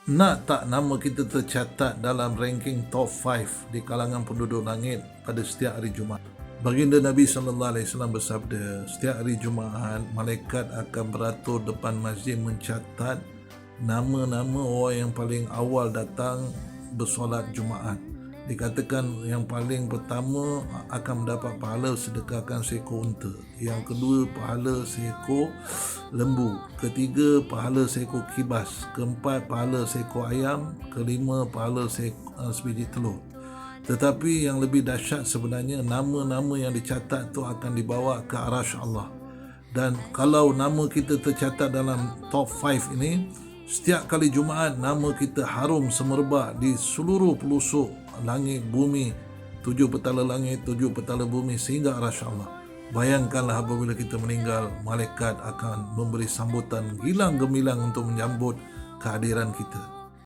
Nak tak nama kita tercatat dalam ranking top 5 di kalangan penduduk langit pada setiap hari Jumaat? Baginda Nabi SAW bersabda, setiap hari Jumaat, malaikat akan beratur depan masjid mencatat nama-nama orang yang paling awal datang bersolat Jumaat. Dikatakan yang paling pertama akan mendapat pahala sedekahkan seekor unta, yang kedua pahala seekor lembu, ketiga pahala seekor kibas, keempat pahala seekor ayam, kelima pahala sebiji telur. Tetapi yang lebih dahsyat sebenarnya, nama-nama yang dicatat itu akan dibawa ke arasy Allah. Dan kalau nama kita tercatat dalam top 5 ini, setiap kali Jumaat nama kita harum semerbak di seluruh pelosok langit bumi, 7 petala langit, 7 petala bumi sehingga arasy Allah. Bayangkanlah apabila kita meninggal, malaikat akan memberi sambutan gilang gemilang untuk menyambut kehadiran kita.